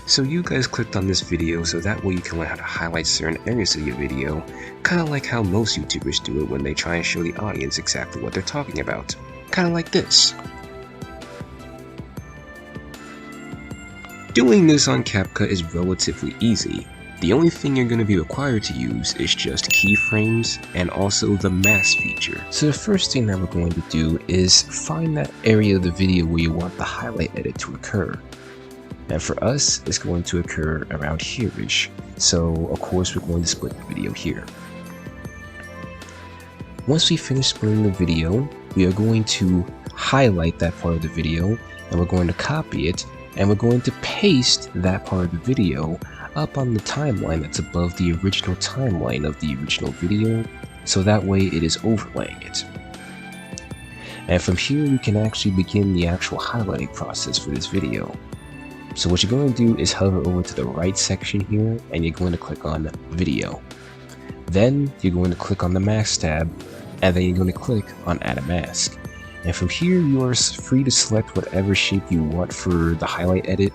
So you guys clicked on this video so that way you can learn how to highlight certain areas of your video, kinda like how most YouTubers do it when they try and show the audience exactly what they're talking about. Kinda like this. Doing this on CapCut is relatively easy. The only thing you're going to be required to use is just keyframes and also the mask feature. So the first thing that we're going to do is find that area of the video where you want the highlight edit to occur. And for us, it's going to occur around here-ish. So of course we're going to split the video here. Once we finish splitting the video, we are going to highlight that part of the video and we're going to copy it and we're going to paste that part of the video up on the timeline that's above the original timeline of the original video, so that way it is overlaying it. And from here you can actually begin the actual highlighting process for this video. So what you're going to do is hover over to the right section here and you're going to click on video. Then you're going to click on the mask tab and then you're going to click on add a mask. And from here you are free to select whatever shape you want for the highlight edit.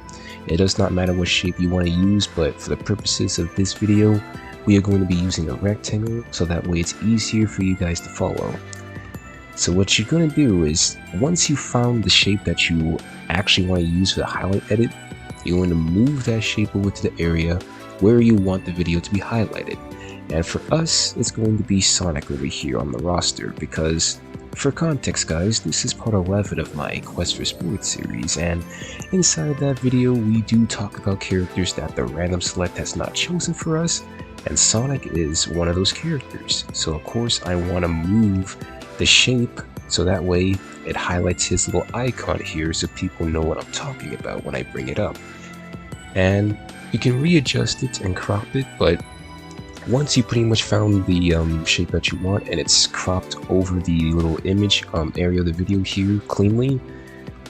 It does not matter what shape you want to use, but for the purposes of this video, we are going to be using a rectangle so that way it's easier for you guys to follow. So what you're going to do is, once you found the shape that you actually want to use for the highlight edit, you're going to move that shape over to the area where you want the video to be highlighted. And for us, it's going to be Sonic over here on the roster because, for context guys, this is part 11 of my Quest for Sports series, and inside that video we do talk about characters that the random select has not chosen for us, and Sonic is one of those characters. So of course I want to move the shape so that way it highlights his little icon here so people know what I'm talking about when I bring it up. And you can readjust it and crop it, but once you pretty much found the shape that you want and it's cropped over the little image area of the video here cleanly,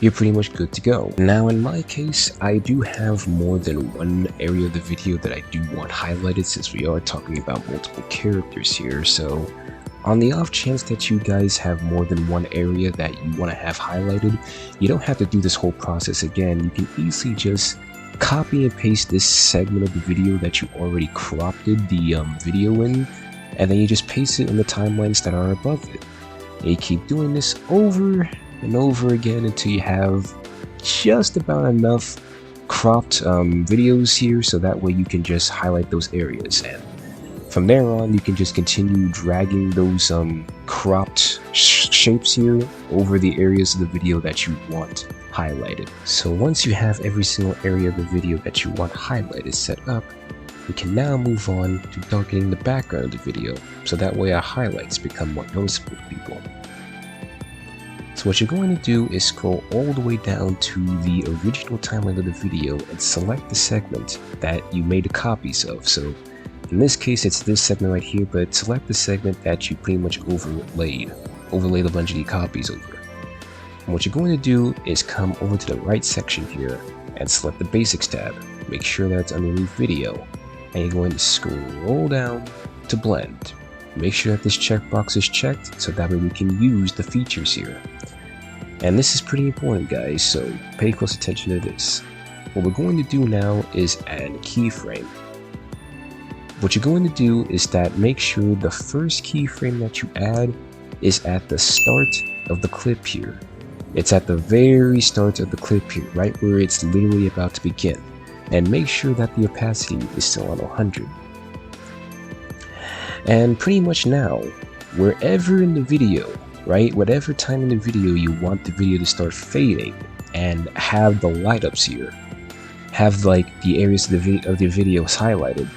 you're pretty much good to go. Now in my case, I do have more than one area of the video that I do want highlighted since we are talking about multiple characters here. So on the off chance that you guys have more than one area that you want to have highlighted, you don't have to do this whole process again. You can easily just copy and paste this segment of the video that you already cropped the video in, and then you just paste it in the timelines that are above it. And you keep doing this over and over again until you have just about enough cropped videos here so that way you can just highlight those areas, and from there on you can just continue dragging those cropped shapes here over the areas of the video that you want highlighted. So once you have every single area of the video that you want highlighted set up, we can now move on to darkening the background of the video so that way our highlights become more noticeable to people. So what you're going to do is scroll all the way down to the original timeline of the video and select the segment that you made the copies of. So in this case it's this segment right here, but select the segment that you pretty much overlaid a bunch of the copies over. And what you're going to do is come over to the right section here and select the basics tab. Make sure that it's underneath video, and you're going to scroll down to blend. Make sure that this checkbox is checked so that way we can use the features here. And this is pretty important guys, so pay close attention to this. What we're going to do now is add a keyframe. What you're going to do is that make sure the first keyframe that you add is at the start of the clip here. It's at the very start of the clip here, right where it's literally about to begin. And make sure that the opacity is still on 100. And pretty much now, wherever in the video, right, whatever time in the video you want the video to start fading and have the light ups here, have like the areas of the videos highlighted,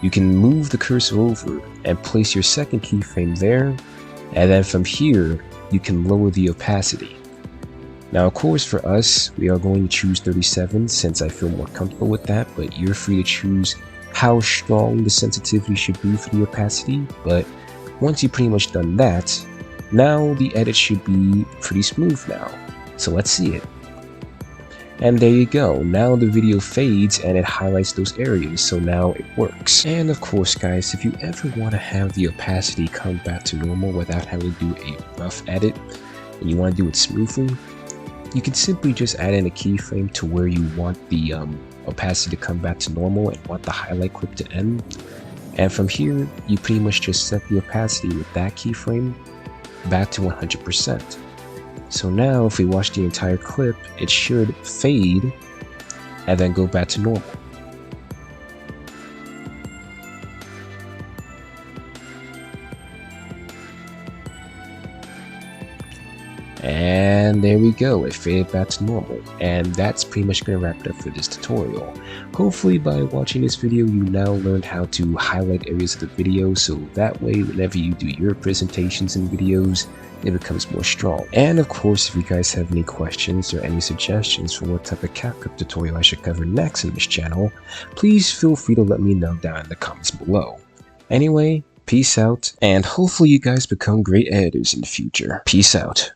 you can move the cursor over and place your second keyframe there, and then from here you can lower the opacity. Now of course for us, we are going to choose 37 since I feel more comfortable with that, but you're free to choose how strong the sensitivity should be for the opacity. But once you've pretty much done that, now the edit should be pretty smooth now. So let's see it. And there you go, now the video fades and it highlights those areas, so now it works. And of course guys, if you ever want to have the opacity come back to normal without having to do a rough edit, and you want to do it smoothly, you can simply just add in a keyframe to where you want the opacity to come back to normal and want the highlight clip to end. And from here, you pretty much just set the opacity with that keyframe back to 100%. So now if we watch the entire clip, it should fade and then go back to normal. And there we go, it faded back to normal. And that's pretty much going to wrap it up for this tutorial. Hopefully by watching this video you now learned how to highlight areas of the video, so that way whenever you do your presentations and videos, it becomes more strong. And of course, if you guys have any questions or any suggestions for what type of CapCut tutorial I should cover next in this channel, please feel free to let me know down in the comments below. Anyway, peace out, and hopefully you guys become great editors in the future. Peace out.